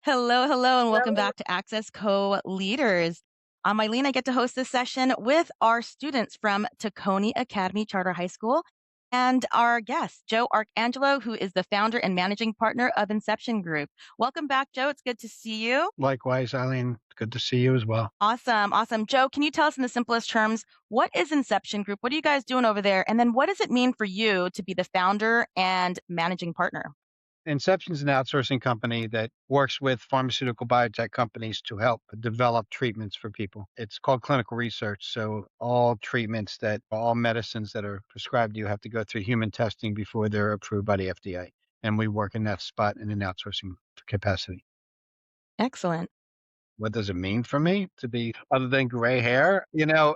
Hello, hello, and welcome Hello. back to Access Co-Leaders. I'm Eileen. I get to host this session with our students from Tacony Academy Charter High School and our guest, Joe Arcangelo, who is the founder and managing partner of Inception Group. Welcome back, Joe. It's good to see you. Likewise, Eileen. Good to see you as well. Awesome, awesome. Joe, can you tell us in the simplest terms, what is Inception Group? What are you guys doing over there? And then what does it mean for you to be the founder and managing partner? Inception is an outsourcing company that works with pharmaceutical biotech companies to help develop treatments for people. It's called clinical research. So all medicines that are prescribed to you have to go through human testing before they're approved by the FDA. And we work in that spot in an outsourcing capacity. Excellent. What does it mean for me to be other than gray hair?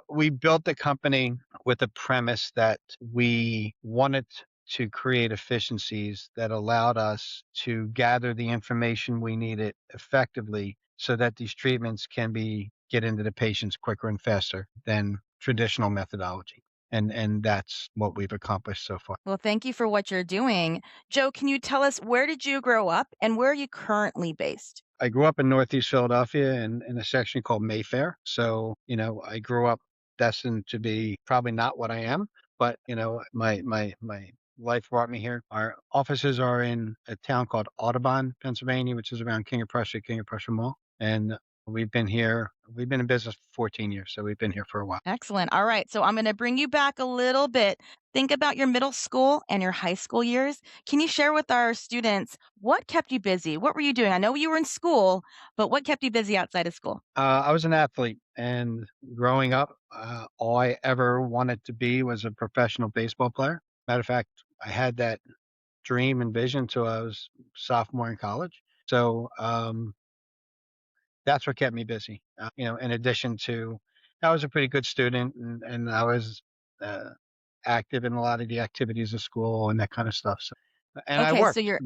We built the company with a premise that we wanted to create efficiencies that allowed us to gather the information we needed effectively so that these treatments can be get into the patients quicker and faster than traditional methodology. And that's what we've accomplished so far. Well, thank you for what you're doing. Joe, can you tell us where did you grow up and where are you currently based? I grew up in Northeast Philadelphia in a section called Mayfair. So, I grew up destined to be probably not what I am, but my life brought me here. Our offices are in a town called Audubon, Pennsylvania, which is around King of Prussia Mall. And we've been in business for 14 years, so we've been here for a while. Excellent. All right. So I'm going to bring you back a little bit. Think about your middle school and your high school years. Can you share with our students what kept you busy? What were you doing? I know you were in school, but what kept you busy outside of school? I was an athlete, and growing up, all I ever wanted to be was a professional baseball player. Matter of fact, I had that dream and vision till I was sophomore in college. So that's what kept me busy. In addition to, I was a pretty good student, and I was uh, active in a lot of the activities of school and that kind of stuff. So, and I Okay. So worked. you're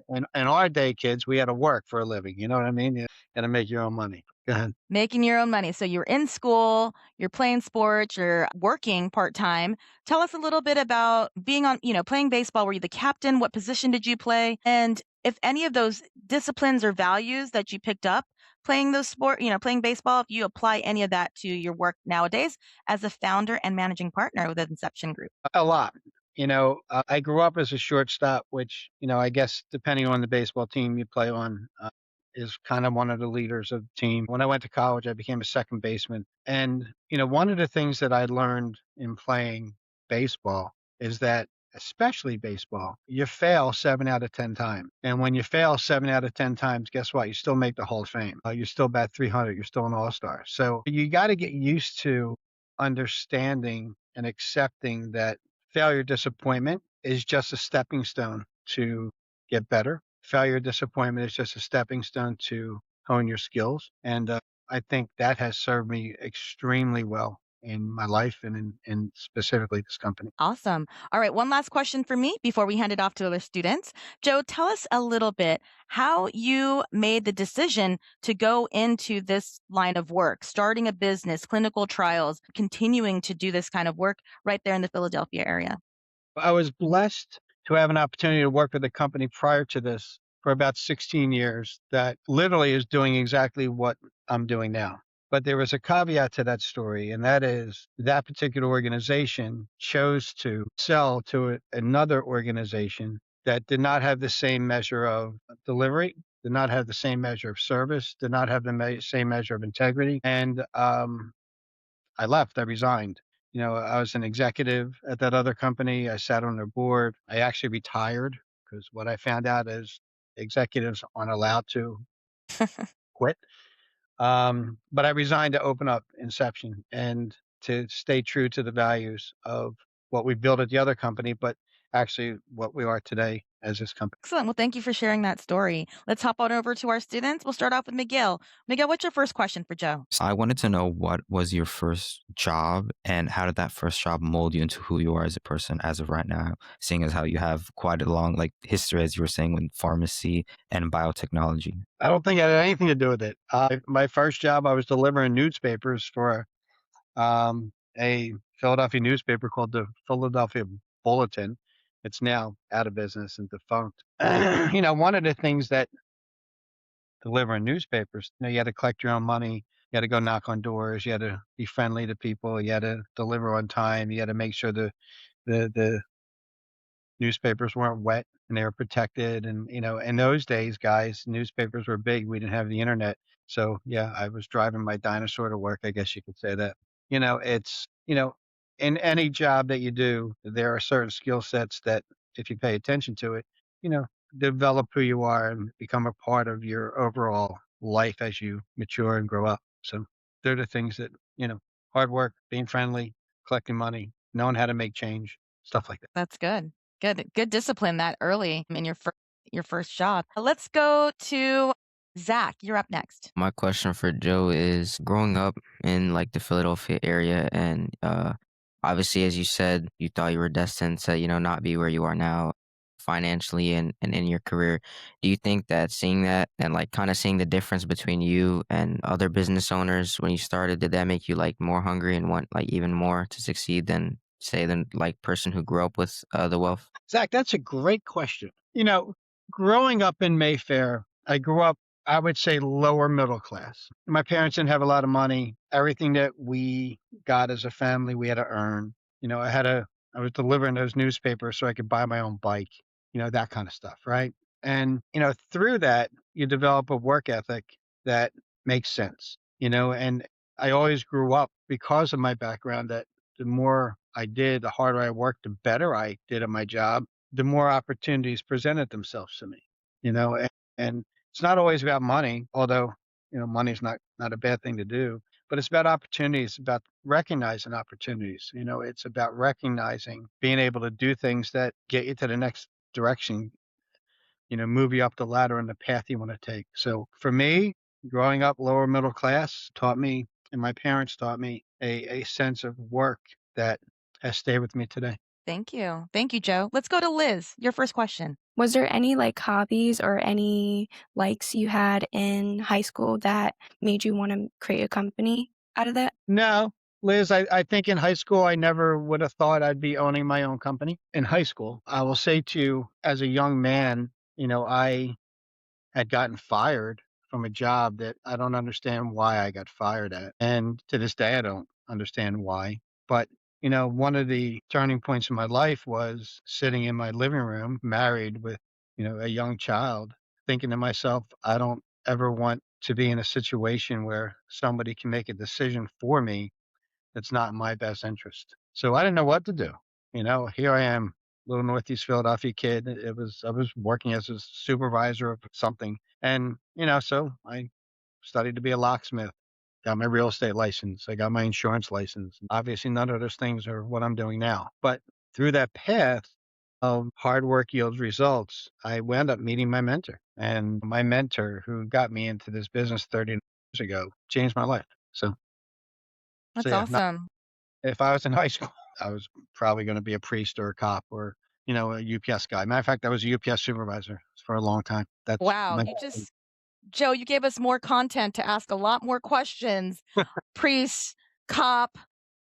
In our day, kids, we had to work for a living. You know what I mean? You got to make your own money. Go ahead. making your own money. So you're in school, you're playing sports, you're working part time. Tell us a little bit about being on, playing baseball. Were you the captain? What position did you play? And if any of those disciplines or values that you picked up playing those playing baseball, if you apply any of that to your work nowadays as a founder and managing partner with Inception Group. A lot. I grew up as a shortstop, which, I guess depending on the baseball team you play on, is kind of one of the leaders of the team. When I went to college, I became a second baseman. And, one of the things that I learned in playing baseball is that, especially baseball, you fail 7 out of 10 times. And when you fail 7 out of 10 times, guess what? You still make the Hall of Fame. You still bat 300. You're still an all star. So you got to get used to understanding and accepting that failure, disappointment is just a stepping stone to get better. Failure, disappointment is just a stepping stone to hone your skills. And I think that has served me extremely well in my life and in specifically this company. Awesome. All right. One last question for me before we hand it off to other students. Joe, tell us a little bit how you made the decision to go into this line of work, starting a business, clinical trials, continuing to do this kind of work right there in the Philadelphia area. I was blessed to have an opportunity to work with a company prior to this for about 16 years that literally is doing exactly what I'm doing now. But there was a caveat to that story, and that is that particular organization chose to sell to another organization that did not have the same measure of delivery, did not have the same measure of service, did not have the same measure of integrity. And I left. I resigned. I was an executive at that other company. I sat on their board. I actually retired because what I found out is executives aren't allowed to quit. But I resigned to open up Inception and to stay true to the values of what we built at the other company, but actually what we are today as this company. Excellent. Well, thank you for sharing that story. Let's hop on over to our students. We'll start off with Miguel. Miguel, what's your first question for Joe? So I wanted to know what was your first job and how did that first job mold you into who you are as a person as of right now, seeing as how you have quite a long history, as you were saying, with pharmacy and biotechnology. I don't think it had anything to do with it. My first job, I was delivering newspapers for a Philadelphia newspaper called the Philadelphia Bulletin. It's now out of business and defunct. One of the things that delivering newspapers. You had to collect your own money. You had to go knock on doors. You had to be friendly to people. You had to deliver on time. You had to make sure the newspapers weren't wet and they were protected. And, in those days, guys, newspapers were big. We didn't have the internet. So, yeah, I was driving my dinosaur to work. I guess you could say that. In any job that you do, there are certain skill sets that, if you pay attention to it, you know, develop who you are and become a part of your overall life as you mature and grow up. So, they're the things that, hard work, being friendly, collecting money, knowing how to make change, stuff like that. That's good. Good discipline that early in your first job. Let's go to Zach. You're up next. My question for Joe is growing up in like the Philadelphia area and obviously as you said, you thought you were destined to, not be where you are now financially and in your career. Do you think that seeing that and like kind of seeing the difference between you and other business owners when you started, did that make you like more hungry and want like even more to succeed than say than like person who grew up with the wealth? Zach, that's a great question. Growing up in Mayfair, I grew up, I would say, lower middle class. My parents didn't have a lot of money. Everything that we got as a family, we had to earn. I was delivering those newspapers so I could buy my own bike, that kind of stuff, right? And, through that, you develop a work ethic that makes sense, and I always grew up because of my background that the more I did, the harder I worked, the better I did at my job, the more opportunities presented themselves to me, and it's not always about money, although, money's not a bad thing to do, but it's about opportunities, about recognizing opportunities. It's about recognizing being able to do things that get you to the next direction, move you up the ladder and the path you want to take. So for me, growing up lower middle class taught me, and my parents taught me a sense of work that has stayed with me today. Thank you. Thank you, Joe. Let's go to Liz. Your first question. Was there any like hobbies or any likes you had in high school that made you want to create a company out of that? No, Liz, I think in high school, I never would have thought I'd be owning my own company. In high school, I will say to you, as a young man, I had gotten fired from a job that I don't understand why I got fired at. And to this day, I don't understand why. But, one of the turning points in my life was sitting in my living room, married with, a young child, thinking to myself, I don't ever want to be in a situation where somebody can make a decision for me that's not in my best interest. So I didn't know what to do. Here I am, little Northeast Philadelphia kid. I was working as a supervisor of something. And, so I studied to be a locksmith, got my real estate license. I got my insurance license. Obviously, none of those things are what I'm doing now. But through that path of hard work yields results, I wound up meeting my mentor. And my mentor, who got me into this business 30 years ago, changed my life. So That's yeah, awesome. if I was in high school, I was probably gonna be a priest or a cop or, a UPS guy. Matter of fact, I was a UPS supervisor for a long time. That's Wow. my Joe, you gave us more content to ask a lot more questions. Priest, cop,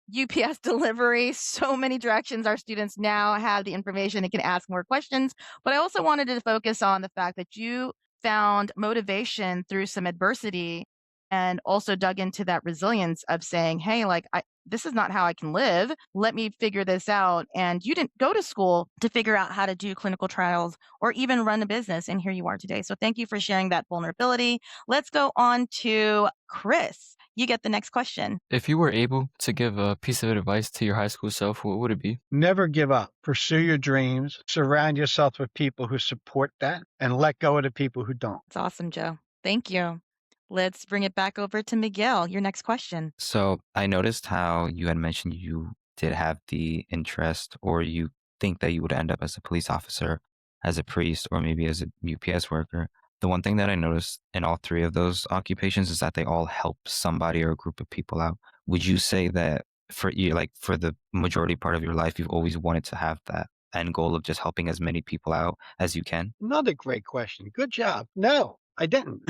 UPS delivery, so many directions. Our students now have the information and can ask more questions. But I also wanted to focus on the fact that you found motivation through some adversity and also dug into that resilience of saying, hey, this is not how I can live. Let me figure this out. And you didn't go to school to figure out how to do clinical trials or even run a business. And here you are today. So thank you for sharing that vulnerability. Let's go on to Chris. You get the next question. If you were able to give a piece of advice to your high school self, what would it be? Never give up. Pursue your dreams. Surround yourself with people who support that and let go of the people who don't. It's awesome, Joe. Thank you. Let's bring it back over to Miguel. Your next question. So I noticed how you had mentioned you did have the interest, or you think that you would end up as a police officer, as a priest, or maybe as a UPS worker. The one thing that I noticed in all three of those occupations is that they all help somebody or a group of people out. Would you say that for you, like for the majority part of your life, you've always wanted to have that end goal of just helping as many people out as you can? Another great question. Good job. No, I didn't.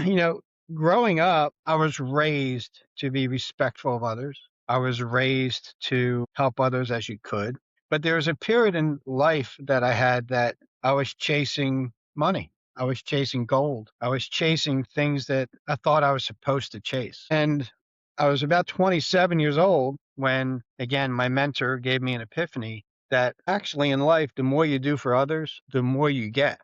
Growing up, I was raised to be respectful of others. I was raised to help others as you could. But there was a period in life that I had that I was chasing money. I was chasing gold. I was chasing things that I thought I was supposed to chase. And I was about 27 years old when, again, my mentor gave me an epiphany that actually in life, the more you do for others, the more you get.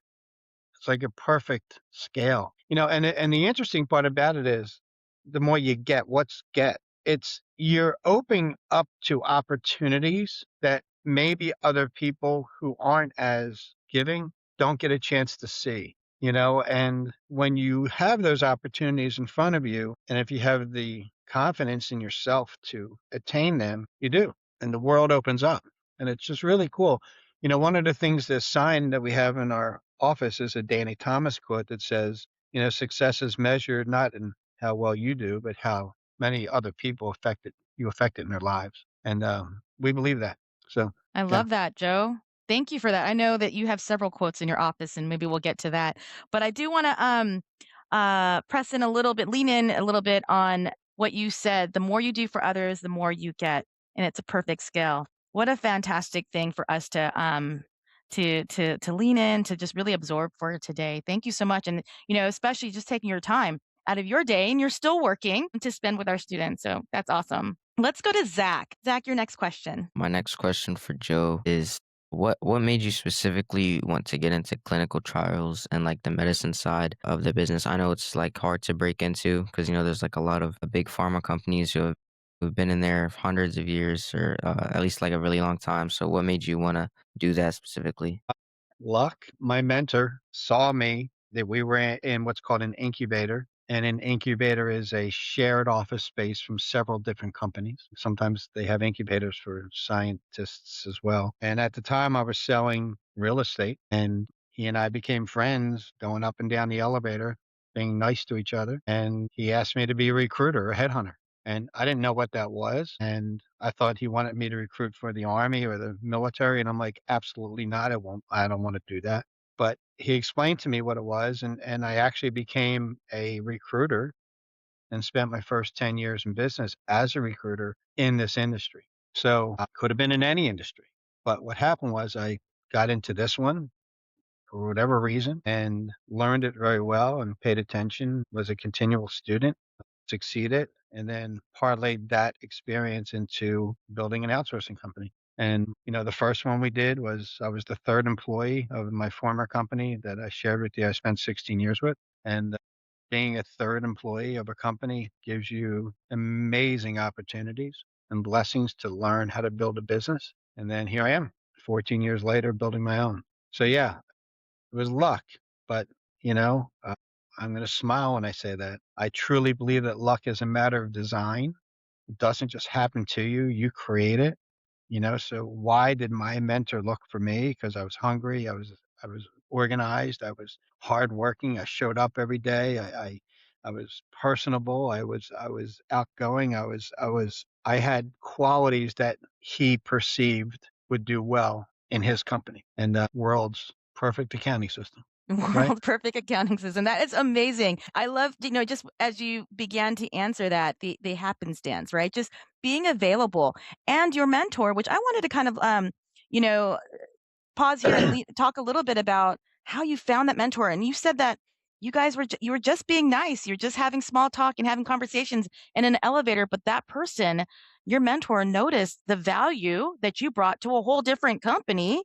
It's like a perfect scale, and the interesting part about it is the more you get, what's get? It's you're opening up to opportunities that maybe other people who aren't as giving don't get a chance to see, and when you have those opportunities in front of you, and if you have the confidence in yourself to attain them, you do, and the world opens up, and it's just really cool. One of the things, the sign that we have in our office is a Danny Thomas quote that says, success is measured not in how well you do, but how many other people you affected in their lives. And we believe that. So, I yeah. love that, Joe. Thank you for that. I know that you have several quotes in your office, and maybe we'll get to that. But I do want to press in a little bit, lean in a little bit on what you said. The more you do for others, the more you get, and it's a perfect scale. What a fantastic thing for us to lean in, to just really absorb for today. Thank you so much, and especially just taking your time out of your day, and you're still working to spend with our students. So that's awesome. Let's go to Zach. Zach, your next question. My next question for Joe is what made you specifically want to get into clinical trials and like the medicine side of the business? I know it's like hard to break into because there's like a lot of big pharma companies who've been in there hundreds of years or at least like a really long time. So what made you want to do that specifically? Luck, my mentor saw me that we were in what's called an incubator. And an incubator is a shared office space from several different companies. Sometimes they have incubators for scientists as well. And at the time, I was selling real estate, and he and I became friends going up and down the elevator, being nice to each other. And he asked me to be a recruiter, a headhunter. And I didn't know what that was. And I thought he wanted me to recruit for the army or the military. And I'm like, absolutely not. I don't want to do that. But he explained to me what it was. And I actually became a recruiter and spent my first 10 years in business as a recruiter in this industry. So I could have been in any industry. But what happened was I got into this one for whatever reason and learned it very well and paid attention, was a continual student, succeeded, and then parlayed that experience into building an outsourcing company. And, the first one we did was I was the third employee of my former company that I shared with you. I spent 16 years with. And being a third employee of a company gives you amazing opportunities and blessings to learn how to build a business. And then here I am, 14 years later, building my own. So, yeah, it was luck, but, I'm going to smile when I say that. I truly believe that luck is a matter of design. It doesn't just happen to you, you create it. So why did my mentor look for me? Because I was hungry, I was organized, I was hardworking, I showed up every day, I was personable, I was outgoing, I had qualities that he perceived would do well in his company and the world's perfect accounting system. Right? World perfect accounting system. That is amazing. I love, just as you began to answer that, the happenstance, right? Just being available, and your mentor, which I wanted to kind of, you know, pause here and talk a little bit about how you found that mentor. And you said that you guys you were just being nice. You're just having small talk and having conversations in an elevator, but that person, your mentor, noticed the value that you brought to a whole different company,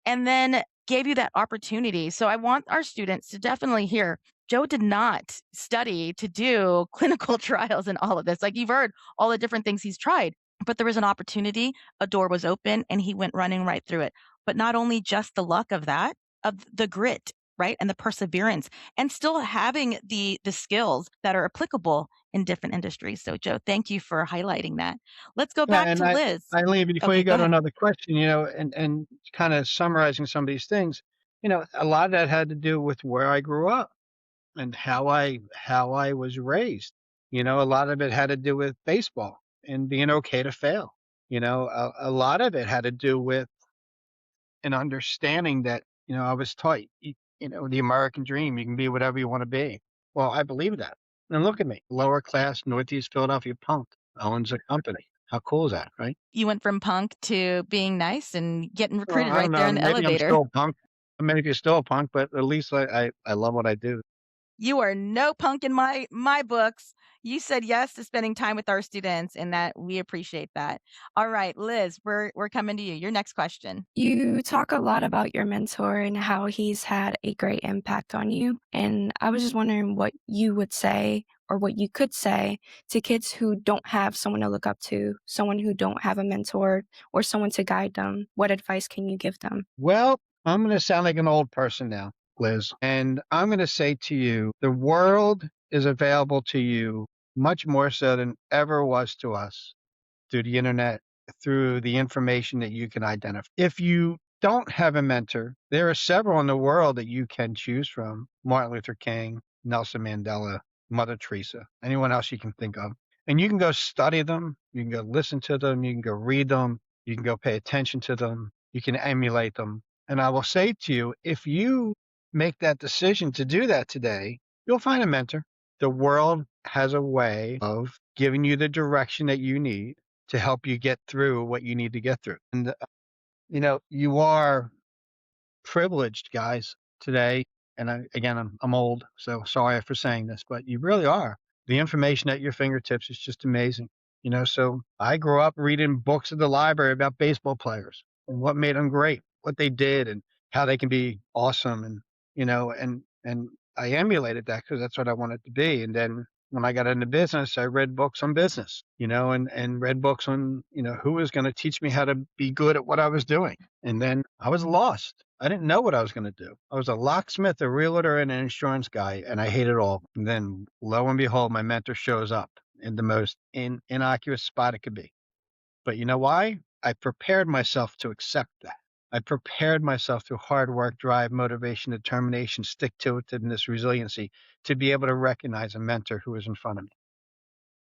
and then gave you that opportunity. So I want our students to definitely hear, Joe did not study to do clinical trials and all of this. Like, you've heard all the different things he's tried, but there was an opportunity, a door was open, and he went running right through it. But not only just the luck of that, of the grit, right? And the perseverance, and still having the skills that are applicable in different industries. So Joe, thank you for highlighting that. Let's go Yeah, back and to Liz. Eileen, before Okay, you go go to ahead. another question, and kind of summarizing some of these things, a lot of that had to do with where I grew up and how I was raised. A lot of it had to do with baseball and being okay to fail. A lot of it had to do with an understanding that, I was taught, the American dream, you can be whatever you want to be. Well, I believe that. And look at me, lower class Northeast Philadelphia punk owns a company. How cool is that, right? You went from punk to being nice and getting Well, recruited I don't right there know. in the Maybe I'm elevator. still a punk. Maybe still a punk, but at least I love what I do. You are no punk in my books. You said yes to spending time with our students, and that we appreciate that. All right, Liz, we're coming to you. Your next question. You talk a lot about your mentor and how he's had a great impact on you. And I was just wondering what you would say or what you could say to kids who don't have someone to look up to, someone who don't have a mentor or someone to guide them. What advice can you give them? Well, I'm going to sound like an old person now, Liz, and I'm going to say to you, the world is available to you much more so than ever was to us through the internet, through the information that you can identify. If you don't have a mentor, there are several in the world that you can choose from. Martin Luther King, Nelson Mandela, Mother Teresa, anyone else you can think of. And you can go study them, you can go listen to them, you can go read them, you can go pay attention to them, you can emulate them. And I will say to you, if you make that decision to do that today, you'll find a mentor. The world has a way of giving you the direction that you need to help you get through what you need to get through. And, you are privileged, guys, today. And again, I'm old, so sorry for saying this, but you really are. The information at your fingertips is just amazing. So I grew up reading books at the library about baseball players and what made them great, what they did, and how they can be awesome. And I emulated that because that's what I wanted to be. And then when I got into business, I read books on business, and read books on, who was going to teach me how to be good at what I was doing. And then I was lost. I didn't know what I was going to do. I was a locksmith, a realtor, and an insurance guy, and I hated it all. And then, lo and behold, my mentor shows up in the most innocuous spot it could be. But you know why? I prepared myself to accept that. I prepared myself through hard work, drive, motivation, determination, stick-to-itiveness, resiliency, to be able to recognize a mentor who was in front of me.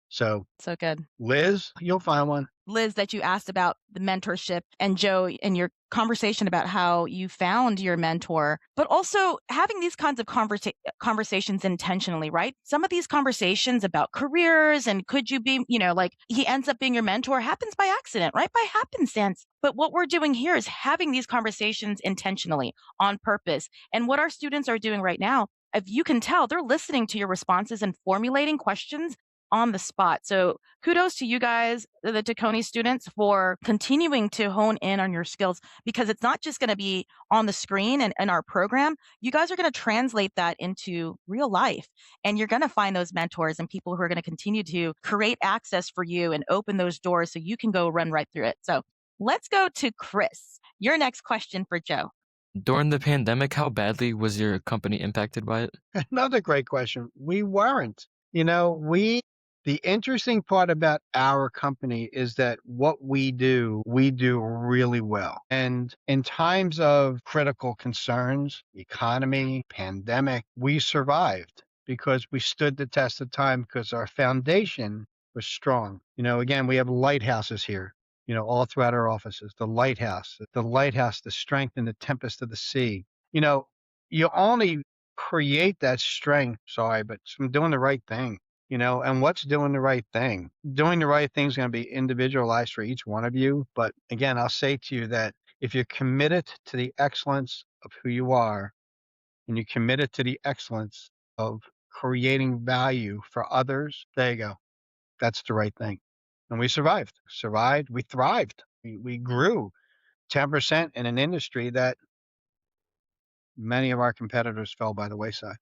So, So good. Liz, you'll find one. Liz, that you asked about the mentorship, and Joe, in your conversation about how you found your mentor, but also having these kinds of conversations intentionally, right? Some of these conversations about careers and could you be, like he ends up being your mentor happens by accident, right? By happenstance. But what we're doing here is having these conversations intentionally on purpose. And what our students are doing right now, if you can tell, they're listening to your responses and formulating questions on the spot. So kudos to you guys, the Tacony students, for continuing to hone in on your skills, because it's not just going to be on the screen and in our program. You guys are going to translate that into real life, and you're going to find those mentors and people who are going to continue to create access for you and open those doors so you can go run right through it. So let's go to Chris. Your next question for Joe. During the pandemic, how badly was your company impacted by it? Another great question. We weren't. The interesting part about our company is that what we do really well. And in times of critical concerns, economy, pandemic, we survived because we stood the test of time because our foundation was strong. Again, we have lighthouses here, all throughout our offices. The lighthouse, the strength in the tempest of the sea. You only create that strength, but from doing the right thing. And what's doing the right thing? Doing the right thing is going to be individualized for each one of you. But again, I'll say to you that if you're committed to the excellence of who you are, and you're committed to the excellence of creating value for others, there you go. That's the right thing. And we survived, we thrived. We grew 10% in an industry that many of our competitors fell by the wayside.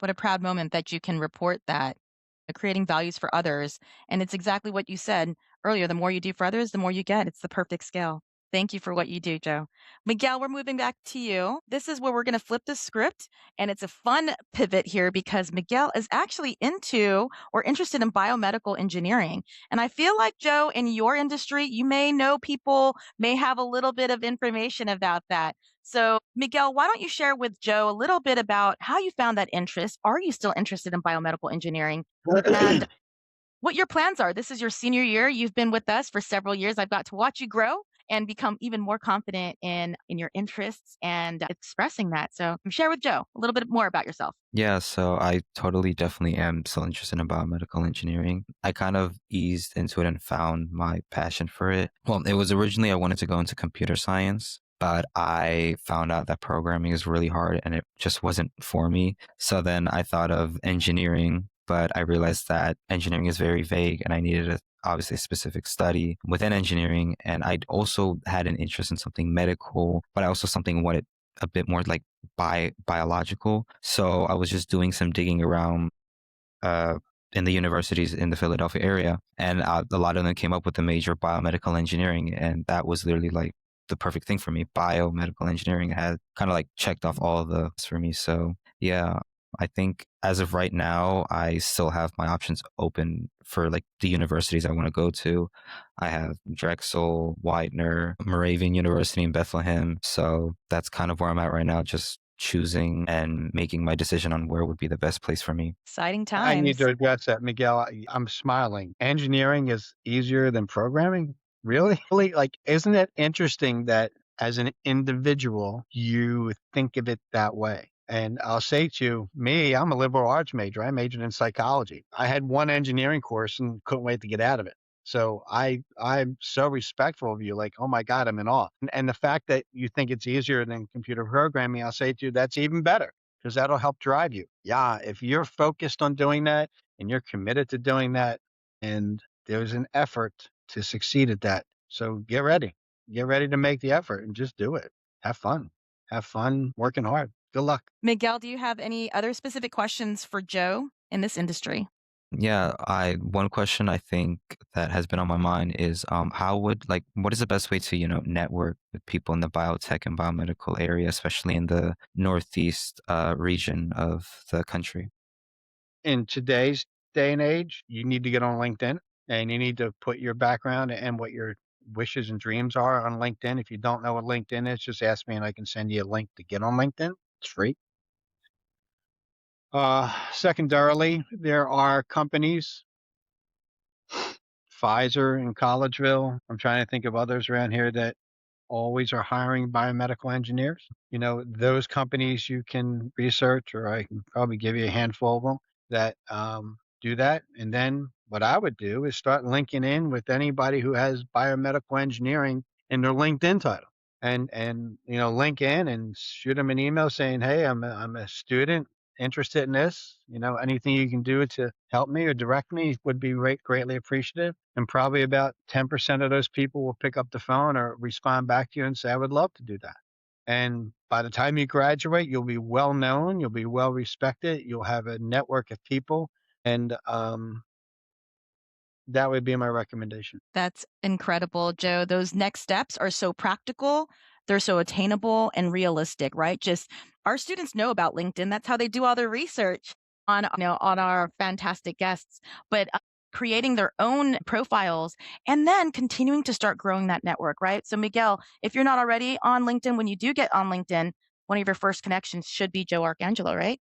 What a proud moment that you can report that, creating values for others. And it's exactly what you said earlier. The more you do for others, the more you get. It's the perfect scale. Thank you for what you do, Joe. Miguel, we're moving back to you. This is where we're going to flip the script. And it's a fun pivot here because Miguel is actually into or interested in biomedical engineering. And I feel like, Joe, in your industry, you may know people, may have a little bit of information about that. So, Miguel, why don't you share with Joe a little bit about how you found that interest? Are you still interested in biomedical engineering? And what your plans are? This is your senior year. You've been with us for several years. I've got to watch you grow and become even more confident in your interests and expressing that. So share with Joe a little bit more about yourself. Yeah, so I definitely am still interested in biomedical engineering. I kind of eased into it and found my passion for it. Well, it was originally I wanted to go into computer science, but I found out that programming is really hard and it just wasn't for me. So then I thought of engineering, but I realized that engineering is very vague and I needed a obviously specific study within engineering. And I also had an interest in something medical, but I also something wanted a bit more like biological. So I was just doing some digging around uh, in the universities in the Philadelphia area, and a lot of them came up with the major biomedical engineering, and that was literally like the perfect thing for me. Biomedical engineering had kind of like checked off all of the for me. So yeah, I think as of right now, I still have my options open for like the universities I want to go to. I have Drexel, Widener, Moravian University in Bethlehem. So that's kind of where I'm at right now, just choosing and making my decision on where would be the best place for me. Exciting I need times. to address that, Miguel. I'm smiling. Engineering is easier than programming? Really? Really? Like, isn't it interesting that as an individual, you think of it that way? And I'll say to you, me, I'm a liberal arts major. I majored in psychology. I had one engineering course and couldn't wait to get out of it. So I'm so respectful of you. Like, oh my God, I'm in awe. And the fact that you think it's easier than computer programming, I'll say to you, that's even better because that'll help drive you. Yeah, if you're focused on doing that and you're committed to doing that, and there's an effort to succeed at that. So get ready. Get ready to make the effort and just do it. Have fun. Have fun working hard. Good luck. Miguel, do you have any other specific questions for Joe in this industry? Yeah, I one question I think that has been on my mind is how would like what is the best way to, network with people in the biotech and biomedical area, especially in the northeast region of the country? In today's day and age, you need to get on LinkedIn and you need to put your background and what your wishes and dreams are on LinkedIn. If you don't know what LinkedIn is, just ask me and I can send you a link to get on LinkedIn. It's free. Secondarily, there are companies, Pfizer in Collegeville. I'm trying to think of others around here that always are hiring biomedical engineers. Those companies you can research, or I can probably give you a handful of them that do that. And then what I would do is start linking in with anybody who has biomedical engineering in their LinkedIn title. And link in and shoot them an email saying, hey, I'm a student interested in this. Anything you can do to help me or direct me would be greatly appreciative. And probably about 10% of those people will pick up the phone or respond back to you and say, I would love to do that. And by the time you graduate, you'll be well known, you'll be well respected, you'll have a network of people. And that would be my recommendation. That's incredible, Joe. Those next steps are so practical, they're so attainable and realistic, right? Just our students know about LinkedIn. That's how they do all their research on our fantastic guests. But creating their own profiles and then continuing to start growing that network, right? So Miguel, if you're not already on LinkedIn, when you do get on LinkedIn, one of your first connections should be Joe Arcangelo, right?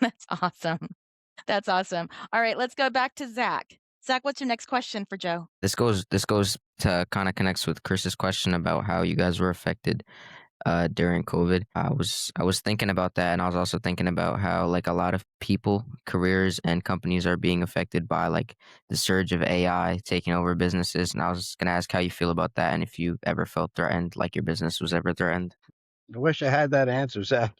That's awesome. That's awesome. All right, let's go back to Zach. Zach, what's your next question for Joe? This goes to kind of connects with Chris's question about how you guys were affected during COVID. I was thinking about that, and I was also thinking about how like a lot of people, careers, and companies are being affected by like the surge of AI taking over businesses. And I was gonna ask how you feel about that, and if you ever felt threatened, like your business was ever threatened. I wish I had that answer, Zach.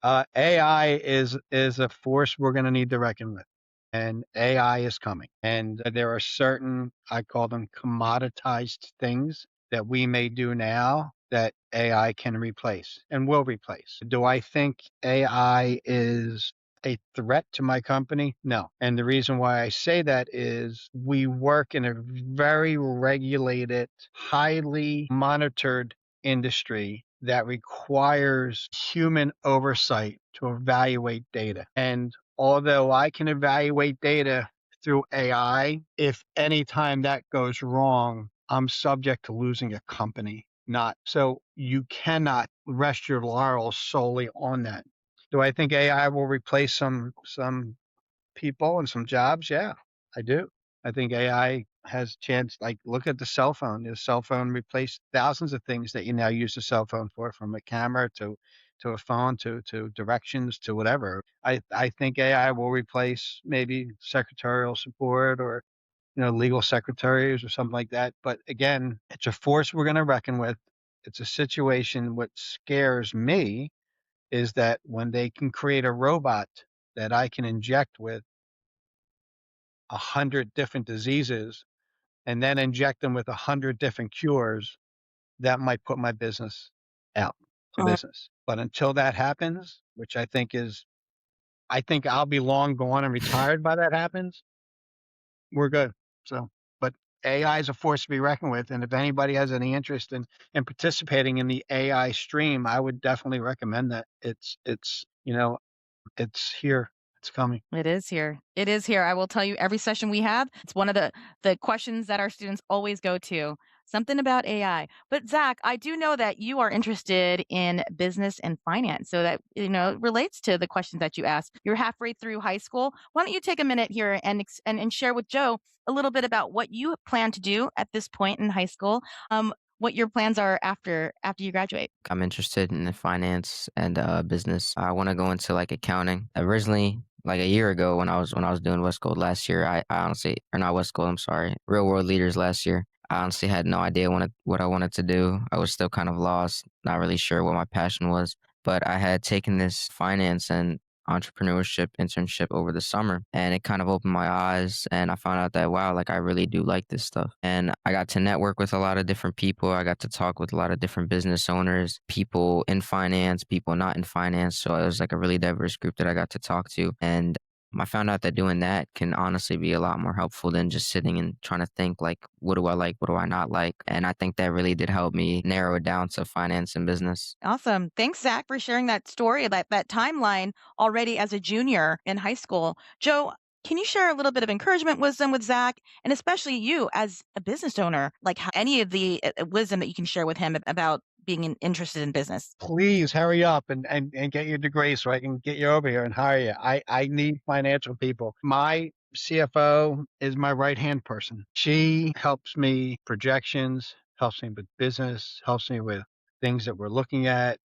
AI is a force we're going to need to reckon with, and AI is coming. And there are certain, I call them commoditized things that we may do now that AI can replace and will replace. Do I think AI is a threat to my company? No. And the reason why I say that is we work in a very regulated, highly monitored industry that requires human oversight to evaluate data. And although I can evaluate data through AI, if any time that goes wrong, I'm subject to losing a company. Not so you cannot rest your laurels solely on that. Do I think AI will replace some people and some jobs? Yeah, I do. I think AI has a chance. Like, look at the cell phone. The cell phone replaced thousands of things that you now use the cell phone for, from a camera to a phone to directions to whatever. I think AI will replace maybe secretarial support or legal secretaries or something like that. But again, it's a force we're going to reckon with. It's a situation what scares me is that when they can create a robot that I can inject with 100 different diseases and then inject them with 100 different cures, that might put my business out of business. But until that happens, which I think I'll be long gone and retired by that happens, we're good. So, but AI is a force to be reckoned with. And if anybody has any interest in participating in the AI stream, I would definitely recommend that. It's here. It's coming. It is here. It is here. I will tell you every session we have, it's one of the questions that our students always go to. Something about AI. But Zach, I do know that you are interested in business and finance. So that, relates to the questions that you asked. You're halfway through high school. Why don't you take a minute here and share with Joe a little bit about what you plan to do at this point in high school? What your plans are after you graduate. I'm interested in the finance and business. I want to go into like accounting. Originally, like a year ago, when I was doing West Gold last year, I honestly, or not West Gold, I'm sorry, Real World Leaders last year. I honestly had no idea what I wanted to do. I was still kind of lost, not really sure what my passion was. But I had taken this finance and entrepreneurship internship over the summer, and it kind of opened my eyes, and I found out that wow, like I really do like this stuff. And I got to network with a lot of different people. I got to talk with a lot of different business owners, people in finance, people not in finance. So it was like a really diverse group that I got to talk to. And I found out that doing that can honestly be a lot more helpful than just sitting and trying to think like, what do I like? What do I not like? And I think that really did help me narrow it down to finance and business. Awesome. Thanks, Zach, for sharing that story, that timeline already as a junior in high school. Joe, can you share a little bit of encouragement wisdom with Zach, and especially you as a business owner, like how, any of the wisdom that you can share with him about being interested in business? Please hurry up and get your degree so I can get you over here and hire you. I need financial people. My CFO is my right-hand person. She helps me projections, helps me with business, helps me with things that we're looking at,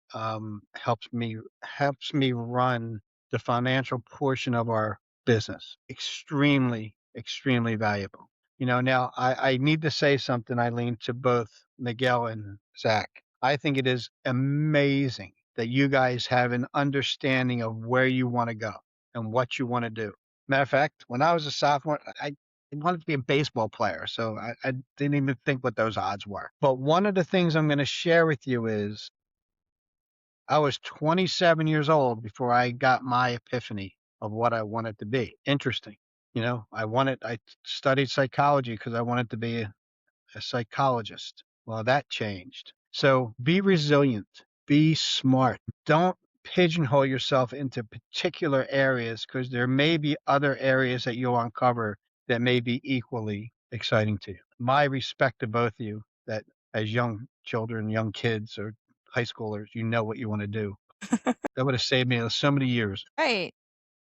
helps me run the financial portion of our business. Extremely, extremely valuable. Now I need to say something, Eileen, to both Miguel and Zach. I think it is amazing that you guys have an understanding of where you want to go and what you want to do. Matter of fact, when I was a sophomore, I wanted to be a baseball player, so I didn't even think what those odds were. But one of the things I'm going to share with you is I was 27 years old before I got my epiphany of what I wanted to be. Interesting. I studied psychology because I wanted to be a psychologist. Well, that changed. So be resilient, be smart. Don't pigeonhole yourself into particular areas because there may be other areas that you'll uncover that may be equally exciting to you. My respect to both of you that as young children, young kids, or high schoolers, you know what you want to do. That would have saved me so many years. Right.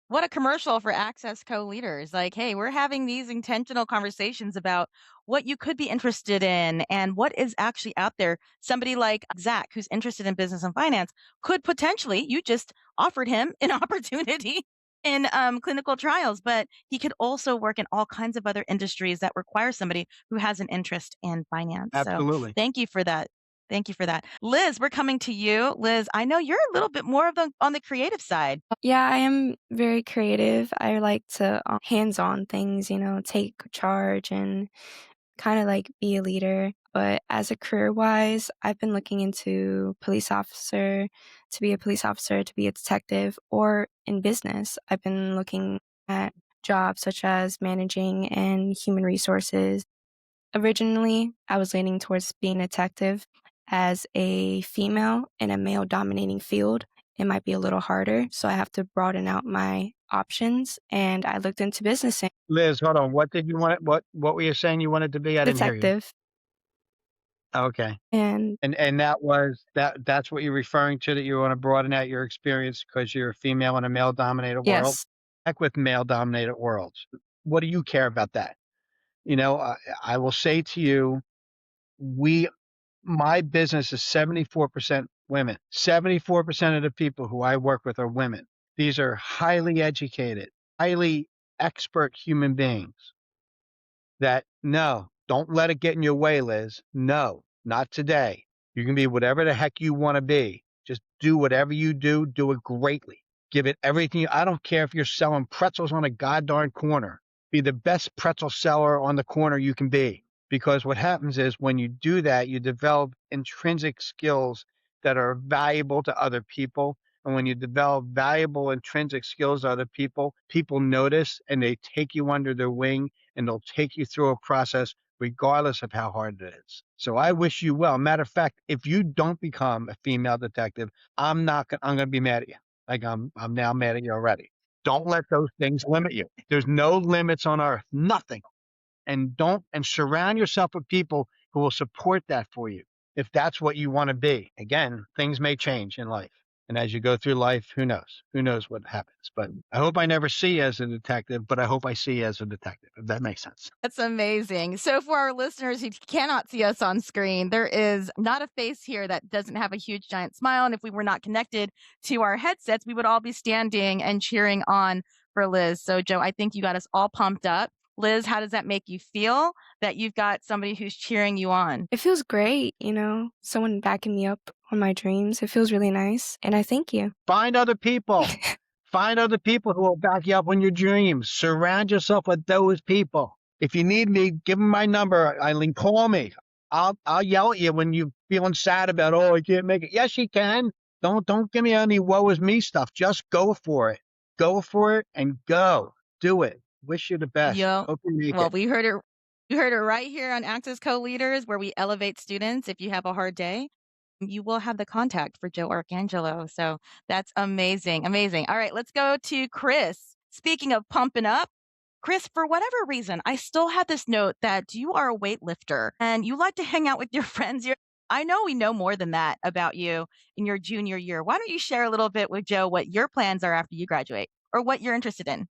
What a commercial for Access Co-Leaders. Like, hey, we're having these intentional conversations about what you could be interested in and what is actually out there. Somebody like Zach, who's interested in business and finance, could potentially, you just offered him an opportunity in clinical trials, but he could also work in all kinds of other industries that require somebody who has an interest in finance. So Absolutely. thank you for that. Thank you for that. Liz, we're coming to you. Liz, I know you're a little bit more on the creative side. Yeah, I am very creative. I like to hands-on things, take charge and kind of like be a leader. But as a career-wise, I've been looking into to be a police officer, to be a detective, or in business. I've been looking at jobs such as managing and human resources. Originally, I was leaning towards being a detective. As a female in a male dominating field, it might be a little harder. So I have to broaden out my options. And I looked into business and Liz, hold on. What did you want? What were you saying you wanted to be? I didn't hear you. detective. Okay. And And that's what you're referring to, that you want to broaden out your experience because you're a female in a male dominated world? yes, Heck with male dominated worlds. What do you care about that? I will say to you, we my business is 74% women. 74% of the people who I work with are women. These are highly educated, highly expert human beings that no, don't let it get in your way, Liz. No, not today. You can be whatever the heck you want to be. Just do whatever you do it greatly. Give it everything. I don't care if you're selling pretzels on a goddamn corner. Be the best pretzel seller on the corner you can be. Because what happens is when you do that, you develop intrinsic skills that are valuable to other people. And when you develop valuable intrinsic skills to other people, people notice and they take you under their wing and they'll take you through a process regardless of how hard it is. So I wish you well. Matter of fact, if you don't become a female detective, I'm going to be mad at you. Like I'm now mad at you already. Don't let those things limit you. There's no limits on earth, nothing. And surround yourself with people who will support that for you if that's what you want to be. Again, things may change in life. And as you go through life, who knows? Who knows what happens? But I hope I never see you as a detective, but I hope I see you as a detective, if that makes sense. That's amazing. So, for our listeners who cannot see us on screen, there is not a face here that doesn't have a huge, giant smile. And if we were not connected to our headsets, we would all be standing and cheering on for Liz. So, Joe, I think you got us all pumped up. Liz, how does that make you feel that you've got somebody who's cheering you on? It feels great, someone backing me up on my dreams. It feels really nice, and I thank you. Find other people. Find other people who will back you up on your dreams. Surround yourself with those people. If you need me, give them my number. Eileen, call me. I'll yell at you when you're feeling sad about, oh, I can't make it. Yes, you can. Don't give me any woe is me stuff. Just go for it. Go for it and go. Do it. Wish you the best. Yeah. Hope you make Well, it. we heard it. You heard it right here on Access Co-Leaders, where we elevate students. If you have a hard day, you will have the contact for Joe Arcangelo. So that's amazing. Amazing. All right, let's go to Chris. Speaking of pumping up, Chris, for whatever reason, I still have this note that you are a weightlifter and you like to hang out with your friends. I know we know more than that about you in your junior year. Why don't you share a little bit with Joe what your plans are after you graduate or what you're interested in?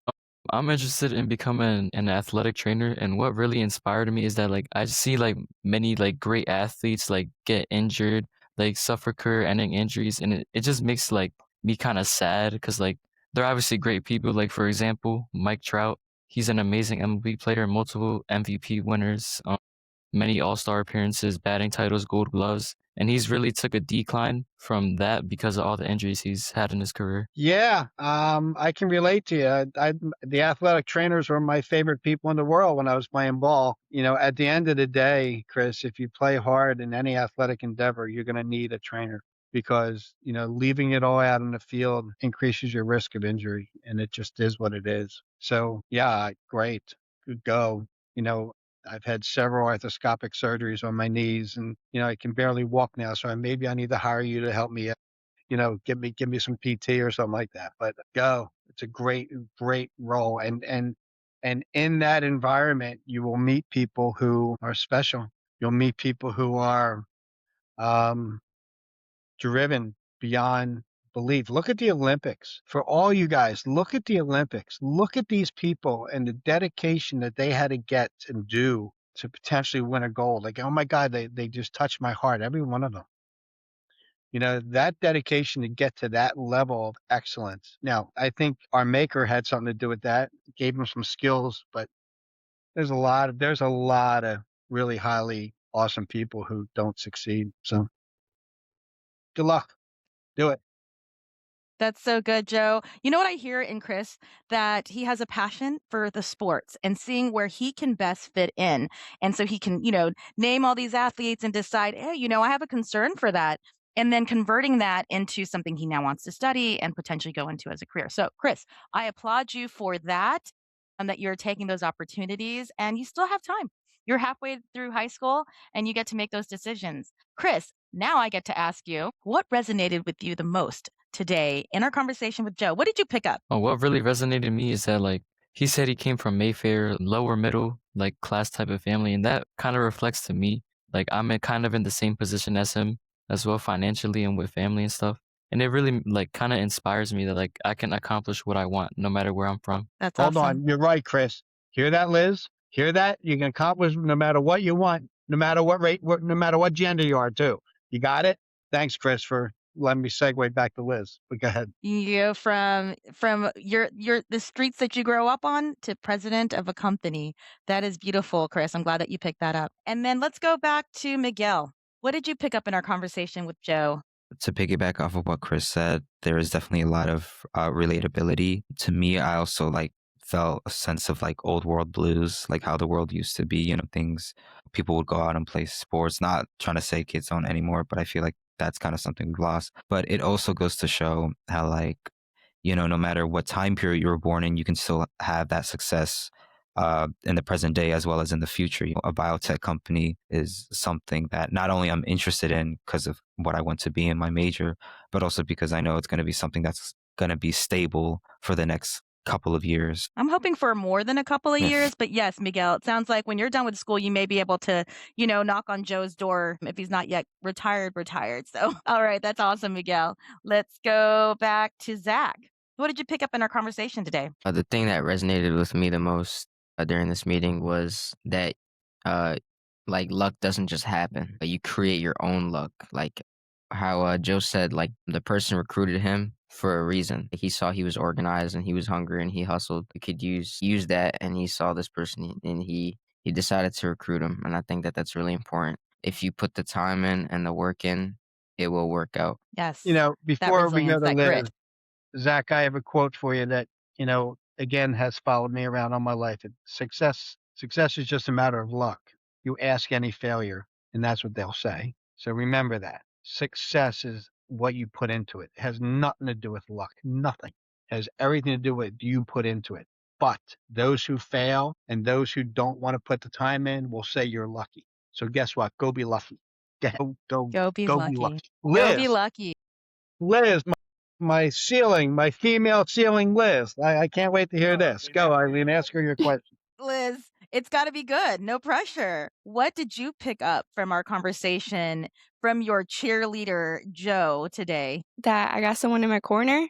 I'm interested in becoming an athletic trainer, and what really inspired me is that like I see like many like great athletes like get injured, like suffer career-ending injuries, and it just makes like me kind of sad because like they're obviously great people. Like for example, Mike Trout, he's an amazing MLB player, multiple MVP winners, many All-Star appearances, batting titles, Gold Gloves, and he's really took a decline from that because of all the injuries he's had in his career. Yeah, I can relate to you. The athletic trainers were my favorite people in the world when I was playing ball. At the end of the day, Chris, if you play hard in any athletic endeavor, you're going to need a trainer because, leaving it all out in the field increases your risk of injury, and it just is what it is. So, yeah, great. Good go. You know, I've had several arthroscopic surgeries on my knees and, I can barely walk now. So maybe I need to hire you to help me give me some PT or something like that. But go. It's a great, great role. And in that environment, you will meet people who are special. You'll meet people who are um, driven beyond belief. Look at the Olympics. For all you guys, look at the Olympics. Look at these people and the dedication that they had to get and do to potentially win a gold. Like, oh my God, they just touched my heart, every one of them. That dedication to get to that level of excellence. Now, I think our maker had something to do with that, gave him some skills, but there's a lot of really highly awesome people who don't succeed. So good luck. Do it. That's so good, Joe. You know what I hear in Chris? That he has a passion for the sports and seeing where he can best fit in. And so he can, name all these athletes and decide, hey, I have a concern for that. And then converting that into something he now wants to study and potentially go into as a career. So, Chris, I applaud you for that and that you're taking those opportunities and you still have time. You're halfway through high school and you get to make those decisions. Chris, now I get to ask you, what resonated with you the most today in our conversation with Joe? What did you pick up? Oh, what really resonated to me is that like he said he came from Mayfair, lower middle, like class type of family, and that kind of reflects to me. Like I'm kind of in the same position as him as well financially and with family and stuff. And it really like kind of inspires me that like I can accomplish what I want no matter where I'm from. That's Hold awesome. on. You're right, Chris. Hear that, Liz? Hear that? You can accomplish no matter what you want, no matter what rate, no matter what gender you are, too. You got it? Thanks, Chris, for letting me segue back to Liz. But go ahead. You go from your the streets that you grow up on to president of a company. That is beautiful, Chris. I'm glad that you picked that up. And then let's go back to Miguel. What did you pick up in our conversation with Joe? To piggyback off of what Chris said, there is definitely a lot of relatability. To me, I also like felt a sense of like old world blues, like how the world used to be, things people would go out and play sports, not trying to say kids don't anymore, but I feel like that's kind of something we've lost. But it also goes to show how like, no matter what time period you were born in, you can still have that success in the present day as well as in the future. A biotech company is something that not only I'm interested in because of what I want to be in my major, but also because I know it's going to be something that's going to be stable for the next couple of years. I'm hoping for more than a couple of Yeah. years, but yes, Miguel, it sounds like when you're done with school, you may be able to, knock on Joe's door if he's not yet retired. So, all right, that's awesome, Miguel. Let's go back to Zach. What did you pick up in our conversation today? The thing that resonated with me the most during this meeting was that, uh, like, luck doesn't just happen. You create your own luck. Like how Joe said, like the person recruited him for a reason. He saw he was organized and he was hungry and he hustled. He could use that, and he saw this person and he decided to recruit him. And I think that that's really important. If you put the time in and the work in, it will work out. Yes, that Before we go resilience, to that Liz, grit. Zach, I have a quote for you that, again, has followed me around all my life. Success is just a matter of luck. You ask any failure, and that's what they'll say. So remember that. Success is what you put into it. It has nothing to do with luck. Nothing. It has everything to do with you put into it. But those who fail and those who don't want to put the time in will say you're lucky. So guess what? Go be lucky. Go be Go be lucky. lucky. Go be Liz, lucky. Liz, my female ceiling Liz. I can't wait to hear this. Go, Eileen, ask her your question. Liz, it's got to be good. No pressure. What did you pick up from our conversation from your cheerleader, Joe, today? That I got someone in my corner,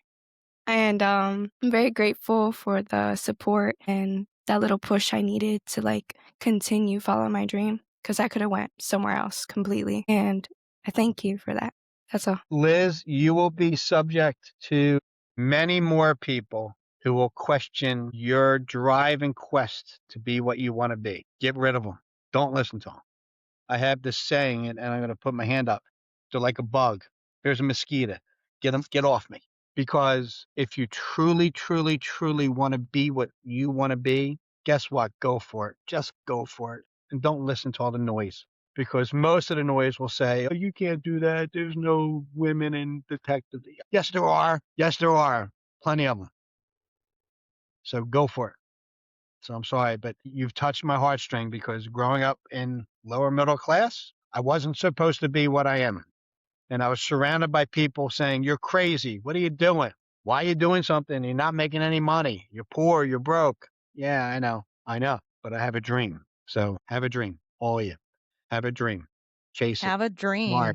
and I'm very grateful for the support and that little push I needed to like continue following my dream, because I could have went somewhere else completely. And I thank you for that. That's all. Liz, you will be subject to many more people who will question your drive and quest to be what you want to be. Get rid of them. Don't listen to them. I have this saying, and I'm going to put my hand up. They're like a bug. There's a mosquito. Get off me. Because if you truly, truly, truly want to be what you want to be, guess what? Go for it. Just go for it. And don't listen to all the noise. Because most of the noise will say, oh, you can't do that. There's no women in detective. Yes, there are. Yes, there are. Plenty of them. So go for it. So I'm sorry, but you've touched my heartstring because growing up in lower middle class, I wasn't supposed to be what I am. And I was surrounded by people saying, you're crazy. What are you doing? Why are you doing something? You're not making any money. You're poor. You're broke. Yeah, I know. I know. But I have a dream. So have a dream. All of you. Have a dream. Chase it. Have a Smart. dream.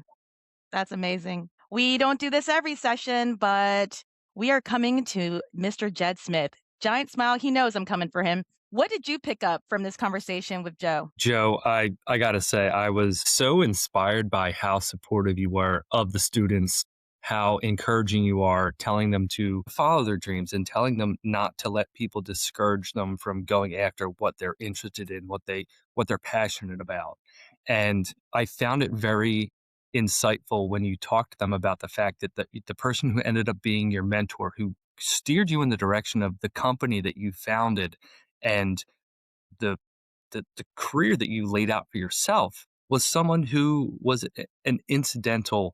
That's amazing. We don't do this every session, but we are coming to Mr. Jed Smith. Giant smile. He knows I'm coming for him. What did you pick up from this conversation with Joe? Joe, I got to say, I was so inspired by how supportive you were of the students, how encouraging you are, telling them to follow their dreams and telling them not to let people discourage them from going after what they're interested in, what they're passionate about. And I found it very insightful when you talked to them about the fact that the person who ended up being your mentor, who steered you in the direction of the company that you founded and the the career that you laid out for yourself, was someone who was an incidental,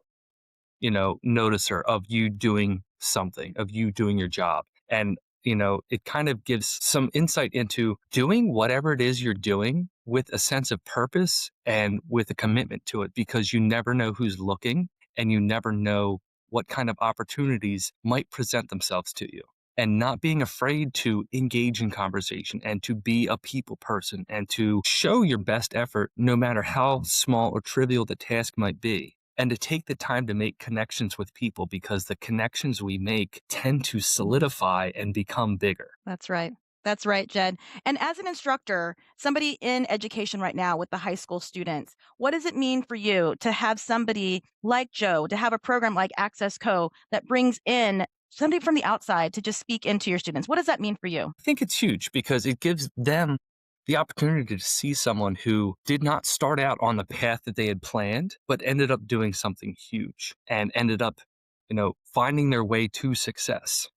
noticer of you doing something, of you doing your job. And, it kind of gives some insight into doing whatever it is you're doing with a sense of purpose and with a commitment to it, because you never know who's looking and you never know what kind of opportunities might present themselves to you. And not being afraid to engage in conversation and to be a people person and to show your best effort, no matter how small or trivial the task might be. And to take the time to make connections with people, because the connections we make tend to solidify and become bigger. That's right. That's right, Jed. And as an instructor, somebody in education right now with the high school students, what does it mean for you to have somebody like Joe, to have a program like Access Co that brings in somebody from the outside to just speak into your students? What does that mean for you? I think it's huge because it gives them the opportunity to see someone who did not start out on the path that they had planned, but ended up doing something huge and ended up, finding their way to success.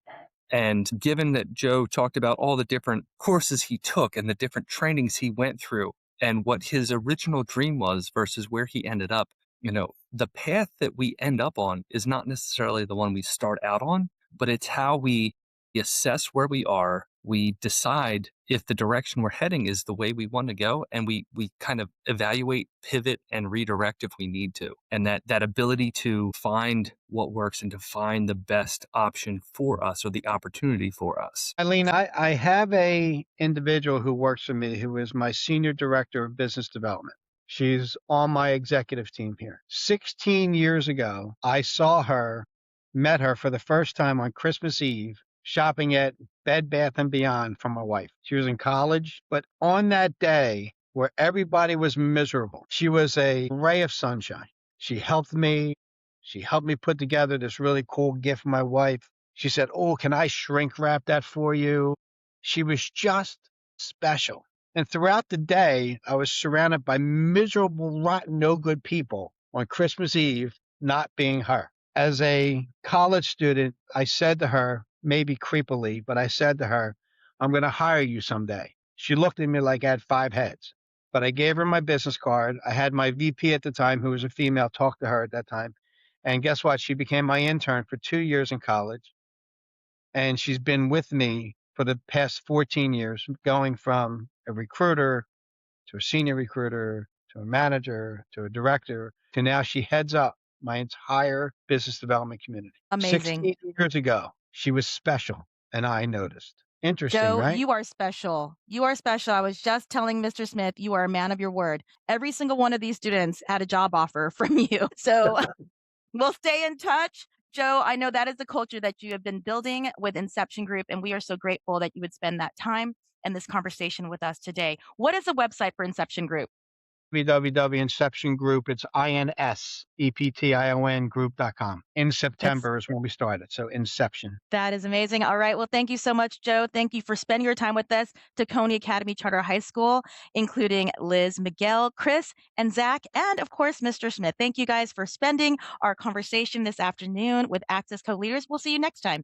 And given that Joe talked about all the different courses he took and the different trainings he went through and what his original dream was versus where he ended up, the path that we end up on is not necessarily the one we start out on, but it's how we assess where we are. We decide if the direction we're heading is the way we want to go, and we kind of evaluate, pivot, and redirect if we need to. And that ability to find what works and to find the best option for us or the opportunity for us. Eileen, I have a individual who works for me who is my senior director of business development. She's on my executive team here. 16 years ago, I met her for the first time on Christmas Eve shopping at Bed Bath & Beyond for my wife. She was in college, but on that day where everybody was miserable, she was a ray of sunshine. She helped me. She helped me put together this really cool gift for my wife. She said, "Oh, can I shrink wrap that for you?" She was just special. And throughout the day, I was surrounded by miserable, rotten, no good people on Christmas Eve, not being her. As a college student, I said to her, maybe creepily, but I said to her, "I'm going to hire you someday." She looked at me like I had 5 heads. But I gave her my business card. I had my VP at the time, who was a female, talk to her at that time. And guess what? She became my intern for 2 years in college. And she's been with me for the past 14 years, going from a recruiter to a senior recruiter to a manager to a director to now she heads up my entire business development community. Amazing. 16 years ago, she was special, and I noticed. Interesting, Joe, right? you are special. You are special. I was just telling Mr. Smith, you are a man of your word. Every single one of these students had a job offer from you. So we'll stay in touch. Joe, I know that is the culture that you have been building with Inception Group, and we are so grateful that you would spend that time and this conversation with us today. What is the website for Inception Group? Inception Group. It's INSEPTION group.com. In September is when we started. So Inception. That is amazing. All right. Well, thank you so much, Joe. Thank you for spending your time with us. Tacony Academy Charter High School, including Liz, Miguel, Chris, and Zach, and of course, Mr. Smith. Thank you guys for spending our conversation this afternoon with Access Co Leaders. We'll see you next time.